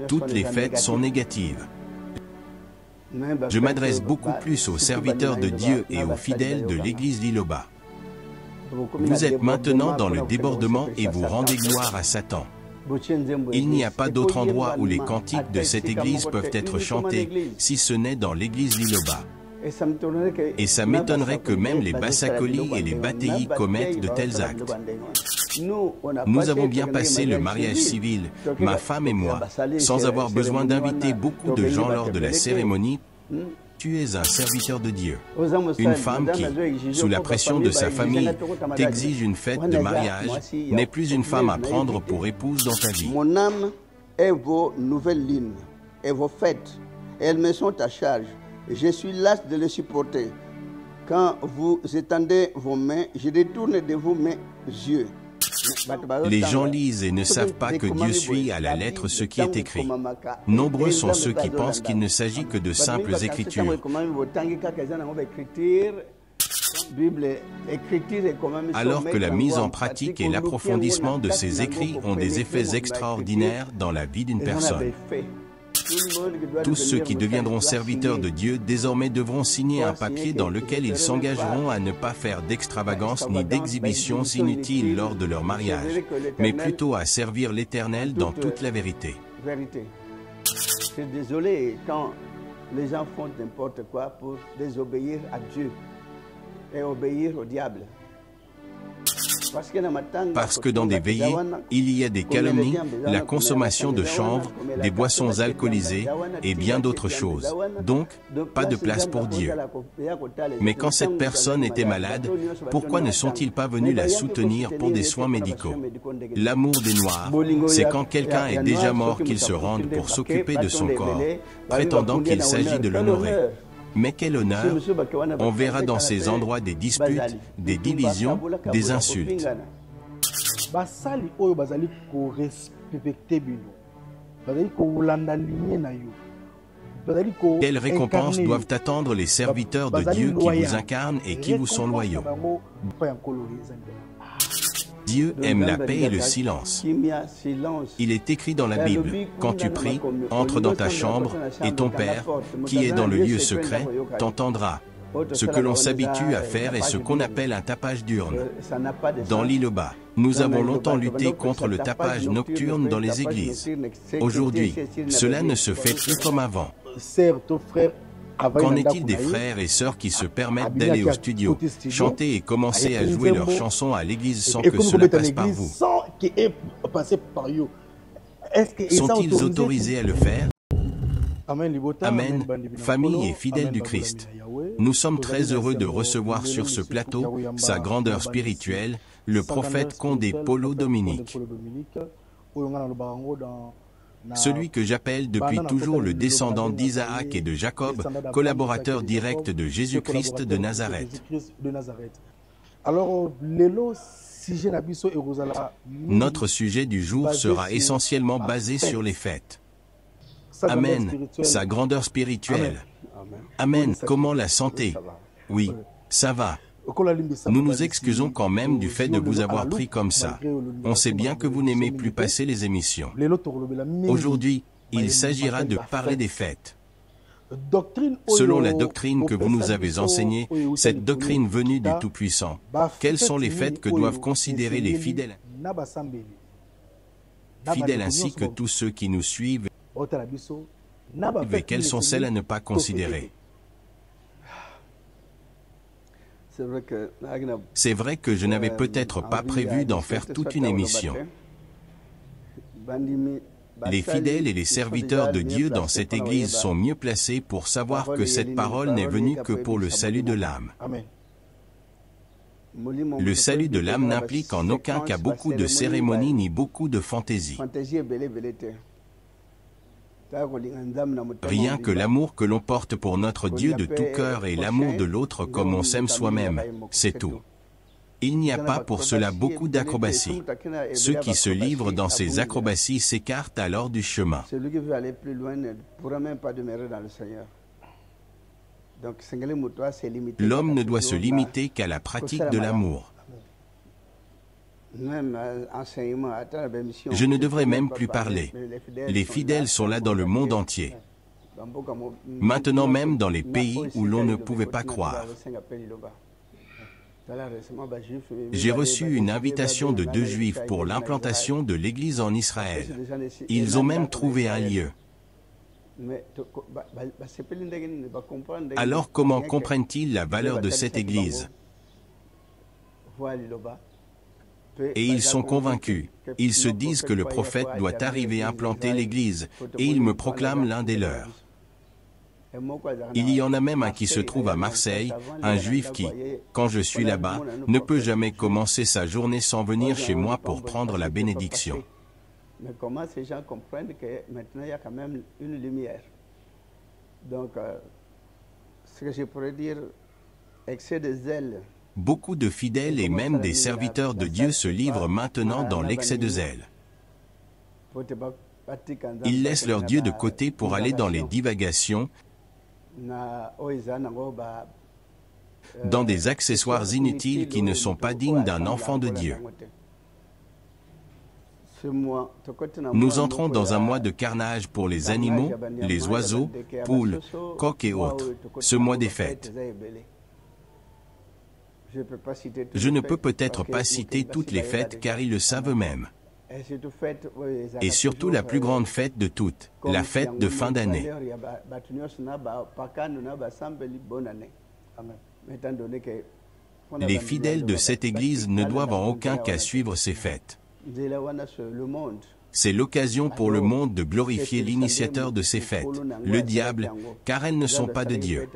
Toutes les fêtes sont négatives. Je m'adresse beaucoup plus aux serviteurs de Dieu et aux fidèles de l'église Liloba. Vous êtes maintenant dans le débordement et vous rendez gloire à Satan. Il n'y a pas d'autre endroit où les cantiques de cette église peuvent être chantés, si ce n'est dans l'église Liloba. Et ça m'étonnerait que même les Bassakoli et les Batéi commettent de tels actes. Nous avons bien passé le mariage civil, ma femme et moi, sans avoir besoin d'inviter beaucoup de gens lors de la cérémonie. Tu es un serviteur de Dieu. Une femme qui, sous la pression de sa famille, t'exige une fête de mariage, n'est plus une femme à prendre pour épouse dans ta vie. Mon âme est vos nouvelles lignes et vos fêtes. Elles me sont à charge. Je suis las de les supporter. Quand vous étendez vos mains, je détourne de vous mes yeux. Les gens lisent et ne savent pas que Dieu suit à la lettre ce qui est écrit. Nombreux sont ceux qui pensent qu'il ne s'agit que de simples écritures. Alors que la mise en pratique et l'approfondissement de ces écrits ont des effets extraordinaires dans la vie d'une personne. Tous ceux qui deviendront serviteurs de Dieu désormais devront signer un papier dans lequel ils s'engageront à ne pas faire d'extravagance ni d'exhibitions inutiles lors de leur mariage, mais plutôt à servir l'Éternel dans toute la vérité. Je suis désolé quand les gens font n'importe quoi pour désobéir à Dieu et obéir au diable. Parce que dans des veillées, il y a des calomnies, la consommation de chanvre, des boissons alcoolisées et bien d'autres choses. Donc, pas de place pour Dieu. Mais quand cette personne était malade, pourquoi ne sont-ils pas venus la soutenir pour des soins médicaux? L'amour des Noirs, c'est quand quelqu'un est déjà mort qu'ils se rendent pour s'occuper de son corps, prétendant qu'il s'agit de l'honorer. Mais quel honneur! On verra dans ces endroits des disputes, des divisions, des insultes. Quelles récompenses doivent attendre les serviteurs de Dieu qui vous incarnent et qui vous sont loyaux? Dieu aime la paix et le silence. Il est écrit dans la Bible, quand tu pries, entre dans ta chambre, et ton Père, qui est dans le lieu secret, t'entendra. Ce que l'on s'habitue à faire est ce qu'on appelle un tapage diurne. Dans Liloba, nous avons longtemps lutté contre le tapage nocturne dans les églises. Aujourd'hui, cela ne se fait plus comme avant. Qu'en est-il des frères et sœurs qui se permettent d'aller au studio, chanter et commencer à jouer leurs chansons à l'église sans que cela passe par vous? Sont-ils autorisés à le faire? Amen, famille et fidèles du Christ. Nous sommes très heureux de recevoir sur ce plateau sa grandeur spirituelle, le prophète Condé Polo Dominique. Celui que j'appelle depuis toujours le descendant d'Isaac et de Jacob, collaborateur direct de Jésus-Christ de Nazareth. Notre sujet du jour sera essentiellement basé sur les fêtes. Amen, sa grandeur spirituelle. Amen, comment la santé? Oui, ça va. Nous nous excusons quand même du fait de vous avoir pris comme ça. On sait bien que vous n'aimez plus passer les émissions. Aujourd'hui, il s'agira de parler des fêtes. Selon la doctrine que vous nous avez enseignée, cette doctrine venue du Tout-Puissant, quelles sont les fêtes que doivent considérer les fidèles ainsi que tous ceux qui nous suivent, et quelles sont celles à ne pas considérer? C'est vrai que je n'avais peut-être pas prévu d'en faire toute une émission. Les fidèles et les serviteurs de Dieu dans cette église sont mieux placés pour savoir que cette parole n'est venue que pour le salut de l'âme. Le salut de l'âme n'implique en aucun cas beaucoup de cérémonies ni beaucoup de fantaisie. Rien que l'amour que l'on porte pour notre Dieu de tout cœur et l'amour de l'autre comme on s'aime soi-même, c'est tout. Il n'y a pas pour cela beaucoup d'acrobaties. Ceux qui se livrent dans ces acrobaties s'écartent alors du chemin. Celui qui veut aller plus loin ne pourra même pas demeurer dans le Seigneur. L'homme ne doit se limiter qu'à la pratique de l'amour. Je ne devrais même plus parler. Les fidèles sont là dans le monde entier. Maintenant même dans les pays où l'on ne pouvait pas croire. J'ai reçu une invitation de 2 Juifs pour l'implantation de l'Église en Israël. Ils ont même trouvé un lieu. Alors comment comprennent-ils la valeur de cette Église? Et ils sont convaincus. Ils se disent que le prophète doit arriver à implanter l'Église, et ils me proclament l'un des leurs. Il y en a même un qui se trouve à Marseille, un Juif qui, quand je suis là-bas, ne peut jamais commencer sa journée sans venir chez moi pour prendre la bénédiction. Mais comment ces gens comprennent que maintenant il y a quand même une lumière? Donc, ce que je pourrais dire, excès de zèle. Beaucoup de fidèles et même des serviteurs de Dieu se livrent maintenant dans l'excès de zèle. Ils laissent leur Dieu de côté pour aller dans les divagations, dans des accessoires inutiles qui ne sont pas dignes d'un enfant de Dieu. Nous entrons dans un mois de carnage pour les animaux, les oiseaux, poules, coqs et autres. Ce mois des fêtes. Je ne peux peut-être pas citer toutes les fêtes car ils le savent eux-mêmes. Et surtout la plus grande fête de toutes, la fête de fin d'année. Les fidèles de cette Église ne doivent en aucun cas suivre ces fêtes. C'est l'occasion pour le monde de glorifier l'initiateur de ces fêtes, le diable, car elles ne sont pas de Dieu.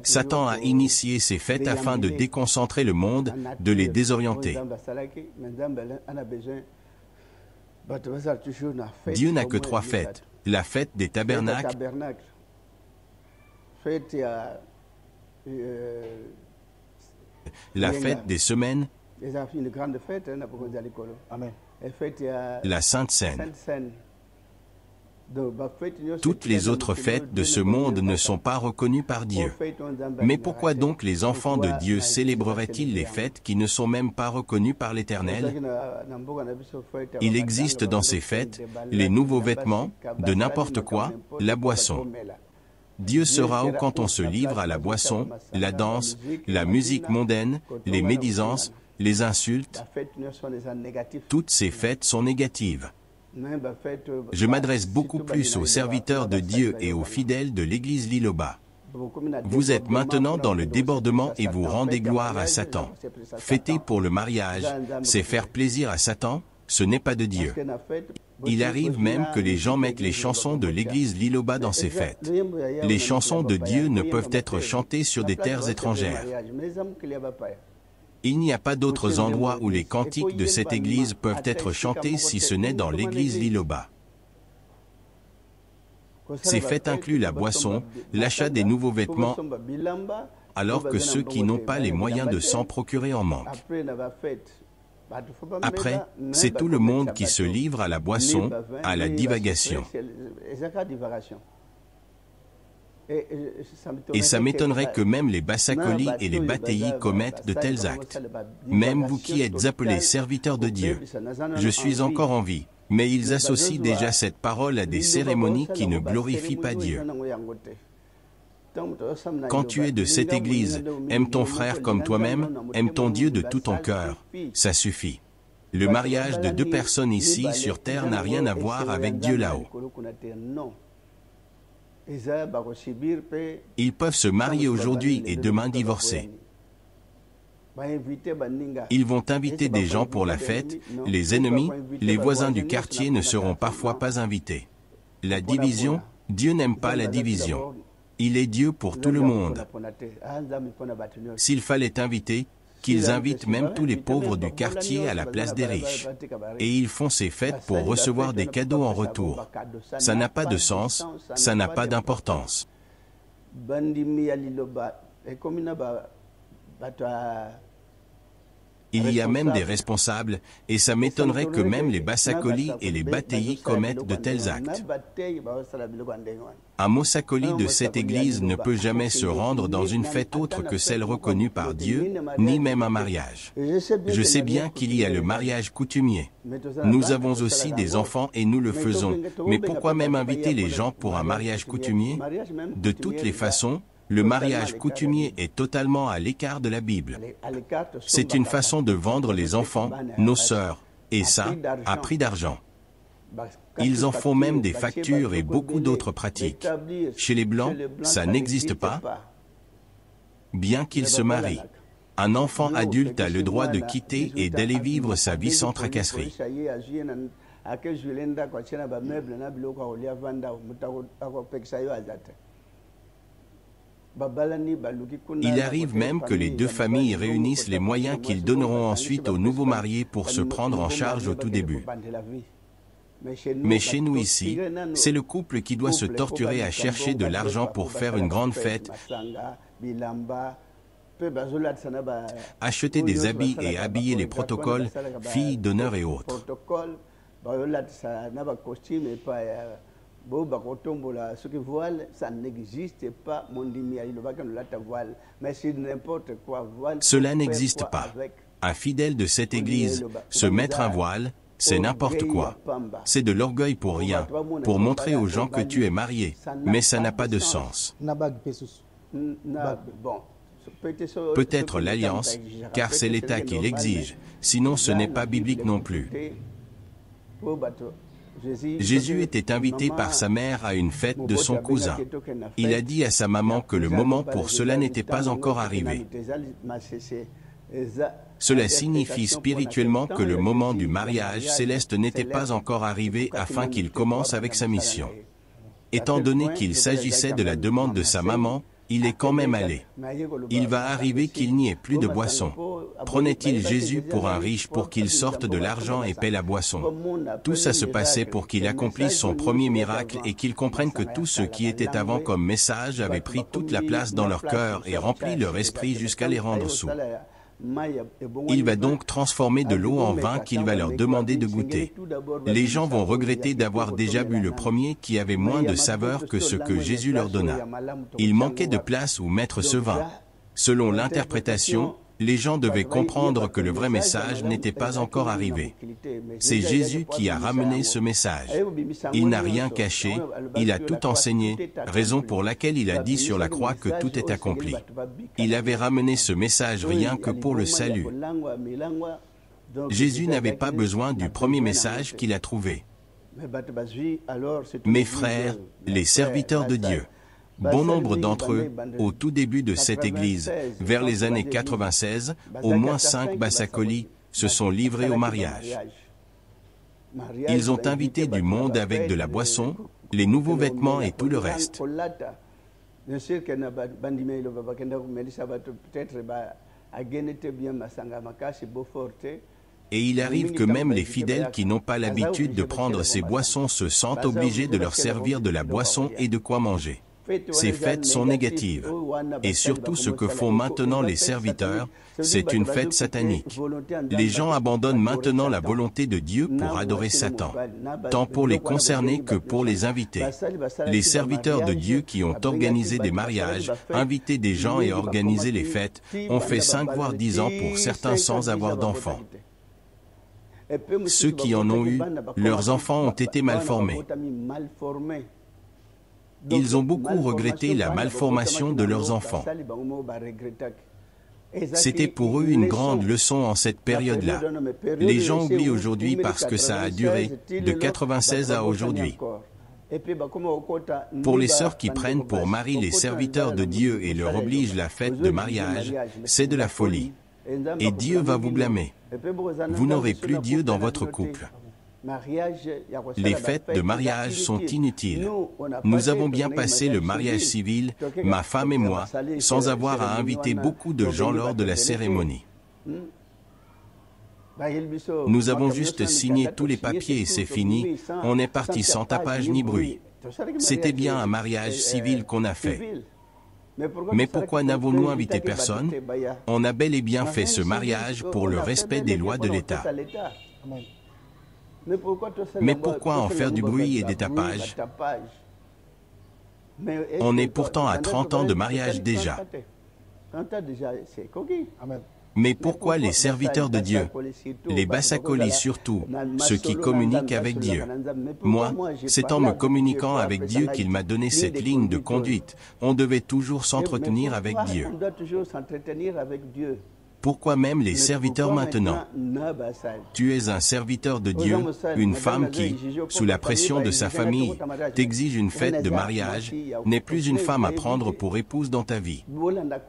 Satan a initié ces fêtes afin de déconcentrer le monde, de les désorienter. Dieu n'a que 3 fêtes. La fête des tabernacles, la fête des semaines, la Sainte Seine. Toutes les autres fêtes de ce monde ne sont pas reconnues par Dieu. Mais pourquoi donc les enfants de Dieu célébreraient-ils les fêtes qui ne sont même pas reconnues par l'Éternel? Il existe dans ces fêtes les nouveaux vêtements, de n'importe quoi, la boisson. Dieu sera où quand on se livre à la boisson, la danse, la musique mondaine, les médisances, les insultes. Toutes ces fêtes sont négatives. Je m'adresse beaucoup plus aux serviteurs de Dieu et aux fidèles de l'Église Liloba. Vous êtes maintenant dans le débordement et vous rendez gloire à Satan. Fêter pour le mariage, c'est faire plaisir à Satan, ce n'est pas de Dieu. Il arrive même que les gens mettent les chansons de l'Église Liloba dans ces fêtes. Les chansons de Dieu ne peuvent être chantées sur des terres étrangères. Il n'y a pas d'autres endroits où les cantiques de cette église peuvent être chantés si ce n'est dans l'église Liloba. Ces fêtes incluent la boisson, l'achat des nouveaux vêtements, alors que ceux qui n'ont pas les moyens de s'en procurer en manquent. Après, c'est tout le monde qui se livre à la boisson, à la divagation. Et ça m'étonnerait que même les Bassakoli et les Batéi commettent de tels actes. Même vous qui êtes appelés serviteurs de Dieu. Je suis encore en vie, mais ils associent déjà cette parole à des cérémonies qui ne glorifient pas Dieu. Quand tu es de cette église, aime ton frère comme toi-même, aime ton Dieu de tout ton cœur. Ça suffit. Le mariage de 2 personnes ici sur terre n'a rien à voir avec Dieu là-haut. Ils peuvent se marier aujourd'hui et demain divorcer. Ils vont inviter des gens pour la fête, les ennemis, les voisins du quartier ne seront parfois pas invités. La division, Dieu n'aime pas la division. Il est Dieu pour tout le monde. S'il fallait inviter, qu'ils invitent même tous les pauvres du quartier à la place des riches. Et ils font ces fêtes pour recevoir des cadeaux en retour. Ça n'a pas de sens, ça n'a pas d'importance. Il y a même des responsables, et ça m'étonnerait que même les Bassakoli et les Bateyi commettent de tels actes. Un Mosakoli de cette église ne peut jamais se rendre dans une fête autre que celle reconnue par Dieu, ni même un mariage. Je sais bien qu'il y a le mariage coutumier. Nous avons aussi des enfants et nous le faisons, mais pourquoi même inviter les gens pour un mariage coutumier? De toutes les façons, le mariage coutumier est totalement à l'écart de la Bible. C'est une façon de vendre les enfants, nos sœurs, et ça, à prix d'argent. Ils en font même des factures et beaucoup d'autres pratiques. Chez les Blancs, ça n'existe pas, bien qu'ils se marient. Un enfant adulte a le droit de quitter et d'aller vivre sa vie sans tracasserie. Il arrive même que les deux familles réunissent les moyens qu'ils donneront ensuite aux nouveaux mariés pour se prendre en charge au tout début. Mais chez nous ici, c'est le couple qui doit se torturer à chercher de l'argent pour faire une grande fête, acheter des habits et habiller les protocoles, filles d'honneur et autres. Ça n'existe pas. Cela n'existe pas. Un fidèle de cette église, se mettre un voile, c'est n'importe quoi. C'est de l'orgueil pour rien, pour montrer aux gens que tu es marié, mais ça n'a pas de sens. Peut-être l'alliance, car c'est l'État qui l'exige, sinon ce n'est pas biblique non plus. Jésus était invité par sa mère à une fête de son cousin. Il a dit à sa maman que le moment pour cela n'était pas encore arrivé. Cela signifie spirituellement que le moment du mariage céleste n'était pas encore arrivé afin qu'il commence avec sa mission. Étant donné qu'il s'agissait de la demande de sa maman, il est quand même allé. Il va arriver qu'il n'y ait plus de boisson. Prenait-il Jésus pour un riche pour qu'il sorte de l'argent et paie la boisson? Tout ça se passait pour qu'il accomplisse son premier miracle et qu'il comprenne que tout ce qui était avant comme message avait pris toute la place dans leur cœur et rempli leur esprit jusqu'à les rendre sourds. Il va donc transformer de l'eau en vin qu'il va leur demander de goûter. Les gens vont regretter d'avoir déjà bu le premier qui avait moins de saveur que ce que Jésus leur donna. Il manquait de place où mettre ce vin. Selon l'interprétation, les gens devaient comprendre que le vrai message n'était pas encore arrivé. C'est Jésus qui a ramené ce message. Il n'a rien caché, il a tout enseigné, raison pour laquelle il a dit sur la croix que tout est accompli. Il avait ramené ce message rien que pour le salut. Jésus n'avait pas besoin du premier message qu'il a trouvé. Mes frères, les serviteurs de Dieu, bon nombre d'entre eux, au tout début de cette église, vers les années 96, au moins 5 Bassakoli se sont livrés au mariage. Ils ont invité du monde avec de la boisson, les nouveaux vêtements et tout le reste. Et il arrive que même les fidèles qui n'ont pas l'habitude de prendre ces boissons se sentent obligés de leur servir de la boisson et de quoi manger. Ces fêtes sont négatives. Et surtout ce que font maintenant les serviteurs, c'est une fête satanique. Les gens abandonnent maintenant la volonté de Dieu pour adorer Satan, tant pour les concernés que pour les invités. Les serviteurs de Dieu qui ont organisé des mariages, invité des gens et organisé les fêtes, ont fait 5 voire 10 ans pour certains sans avoir d'enfants. Ceux qui en ont eu, leurs enfants ont été mal formés. Ils ont beaucoup regretté la malformation de leurs enfants. C'était pour eux une grande leçon en cette période-là. Les gens oublient aujourd'hui parce que ça a duré de 96 à aujourd'hui. Pour les sœurs qui prennent pour mari les serviteurs de Dieu et leur obligent la fête de mariage, c'est de la folie. Et Dieu va vous blâmer. Vous n'aurez plus Dieu dans votre couple. Les fêtes de mariage sont inutiles. Nous avons bien passé le mariage civil, ma femme et moi, sans avoir à inviter beaucoup de gens lors de la cérémonie. Nous avons juste signé tous les papiers et c'est fini, on est parti sans tapage ni bruit. C'était bien un mariage civil qu'on a fait. Mais pourquoi n'avons-nous invité personne? On a bel et bien fait ce mariage pour le respect des lois de l'État. Mais pourquoi en faire du bruit et des tapages? On est pourtant à 30 ans de mariage déjà. Mais pourquoi les serviteurs de Dieu, les Bassacolis surtout, ceux qui communiquent avec Dieu? Moi, c'est en me communiquant avec Dieu qu'il m'a donné cette ligne de conduite. On devait toujours s'entretenir avec Dieu. Pourquoi même les serviteurs maintenant? Tu es un serviteur de Dieu, une femme qui, sous la pression de sa famille, t'exige une fête de mariage, n'est plus une femme à prendre pour épouse dans ta vie.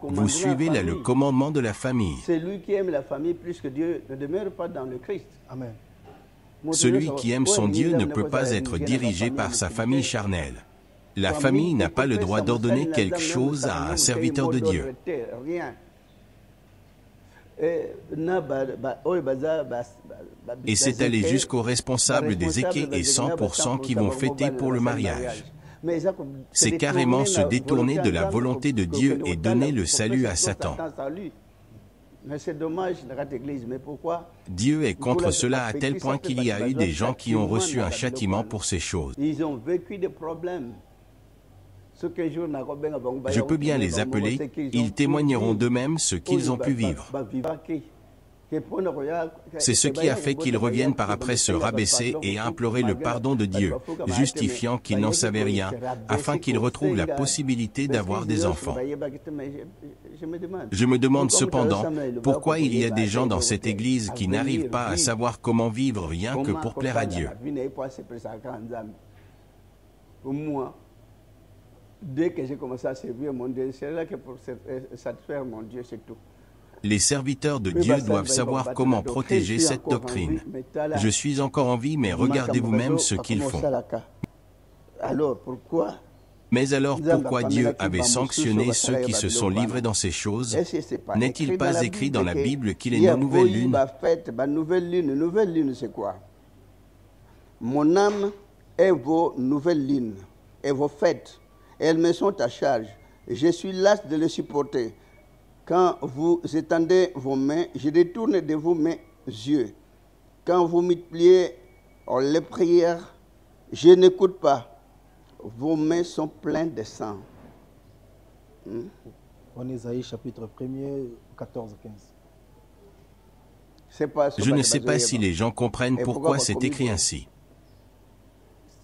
Vous suivez là le commandement de la famille. Celui qui aime la famille plus que Dieu ne demeure pas dans le Christ. Amen. Celui qui aime son Dieu ne peut pas être dirigé par sa famille charnelle. La famille n'a pas le droit d'ordonner quelque chose à un serviteur de Dieu. Et c'est aller jusqu'aux responsables des équés et 100% qui vont fêter pour le mariage. C'est carrément se détourner de la volonté de Dieu et donner le salut à Satan. Dieu est contre cela à tel point qu'il y a eu des gens qui ont reçu un châtiment pour ces choses. Ils ont vécu des problèmes. Je peux bien les appeler, ils témoigneront d'eux-mêmes ce qu'ils ont pu vivre. C'est ce qui a fait qu'ils reviennent par après se rabaisser et implorer le pardon de Dieu, justifiant qu'ils n'en savaient rien, afin qu'ils retrouvent la possibilité d'avoir des enfants. Je me demande cependant pourquoi il y a des gens dans cette église qui n'arrivent pas à savoir comment vivre rien que pour plaire à Dieu. Dès que j'ai commencé à servir mon Dieu, c'est là que pour satisfaire mon Dieu, c'est tout. Les serviteurs de Dieu doivent savoir comment protéger cette doctrine. Je suis encore en vie, mais regardez vous-même ce qu'ils font. Alors, pourquoi? Mais alors, pourquoi Dieu avait sanctionné ceux qui se sont livrés dans ces choses? N'est-il pas écrit dans la Bible qu'il est nos nouvelles lunes? Nouvelle lune, c'est quoi? Mon âme est vos nouvelles lunes et vos fêtes. Elles me sont à charge. Je suis las de les supporter. Quand vous étendez vos mains, je détourne de vous mes yeux. Quand vous multipliez les prières, je n'écoute pas. Vos mains sont pleines de sang. En Isaïe chapitre 1er, 14-15. Je ne sais pas si les gens comprennent pourquoi c'est écrit ainsi.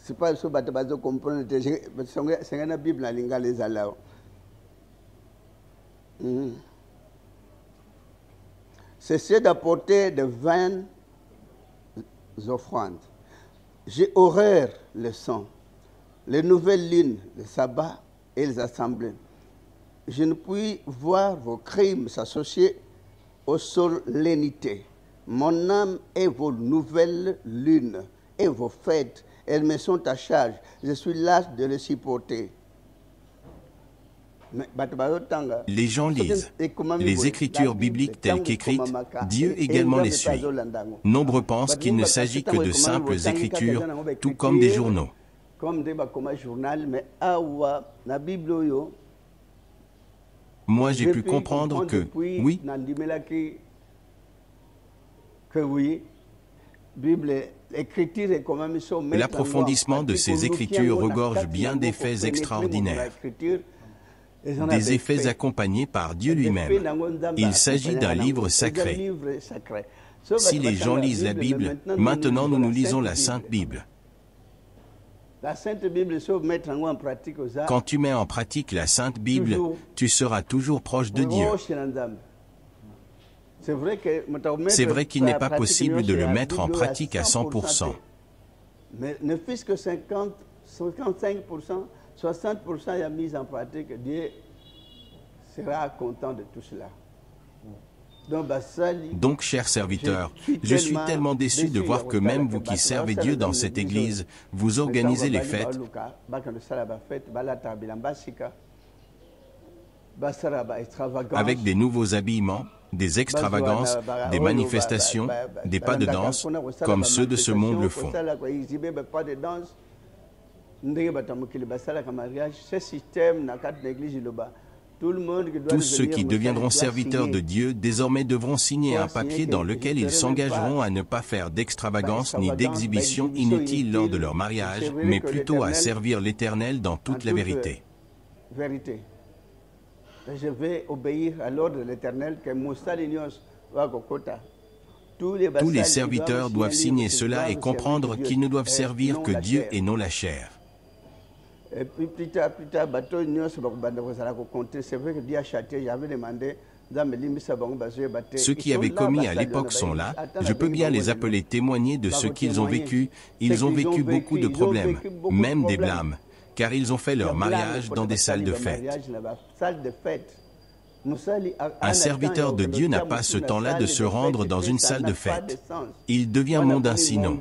C'est pas ce que comprendre. C'est une Bible à l'ingale zalao. Cessez d'apporter de vaines offrandes. J'ai horreur le sang, les nouvelles lunes, le sabbat et les assemblées. Je ne puis voir vos crimes s'associer aux solennités. Mon âme est vos nouvelles lunes et vos fêtes. Elles me sont à charge. Je suis las de les supporter. Les gens lisent les écritures bibliques telles qu'écrites, Dieu également les suit. Nombreux pensent qu'il ne s'agit que de simples écritures, tout comme des journaux. Moi, j'ai pu comprendre que, oui, l'approfondissement de ces écritures regorge bien d'effets extraordinaires. Des effets accompagnés par Dieu lui-même. Il s'agit d'un livre sacré. Si les gens lisent la Bible, maintenant nous lisons la Sainte Bible. Quand tu mets en pratique la Sainte Bible, tu seras toujours proche de Dieu. C'est vrai qu'il n'est pas possible de le mettre en pratique à 100%. Mais ne fût-ce que 50, 55%, 60% est mise en pratique, Dieu sera content de tout cela. Donc, chers serviteurs, je suis tellement déçu de voir que même vous qui servez Dieu dans cette église, vous organisez les fêtes avec des nouveaux habillements, des extravagances, des manifestations, des pas de danse, comme ceux de ce monde le font. Tous ceux qui deviendront serviteurs de Dieu désormais devront signer un papier dans lequel ils s'engageront à ne pas faire d'extravagance ni d'exhibition inutile lors de leur mariage, mais plutôt à servir l'Éternel dans toute la vérité. Je vais obéir à l'ordre de l'Éternel que Moussa Lignos va Kokota. Tous les serviteurs doivent signer cela et comprendre qu'ils ne doivent servir que Dieu et non la chair. Et puis plus tard, bateau Lignos, c'est vrai que Dieu a châtié, j'avais demandé. Ceux qui avaient commis à l'époque sont là, je peux bien les appeler témoigner de ce qu'ils ont vécu. Ils ont vécu beaucoup de problèmes, même des blâmes, car ils ont fait leur mariage dans des salles de fête. Un serviteur de Dieu n'a pas ce temps-là de se rendre dans une salle de fête. Il devient mondain sinon.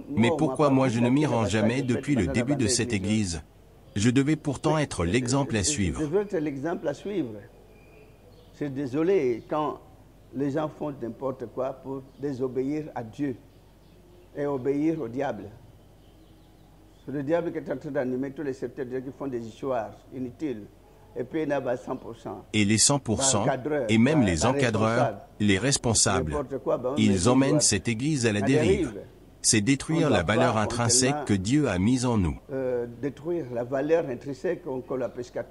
Mais pourquoi moi je ne m'y rends jamais depuis le début de cette église? Je devais pourtant être l'exemple à suivre. Je veux être l'exemple à suivre. Je suis désolé quand les gens font n'importe quoi pour désobéir à Dieu et obéir au diable. C'est le diable qui est en train d'animer tous les serviteurs qui font des histoires inutiles. Et puis il y en a 100%. Et les 100%, et même les encadreurs, les responsables, ils emmènent cette église à la dérive. C'est détruire la valeur intrinsèque que Dieu a mise en nous. Détruire la valeur intrinsèque qu'on a pescat.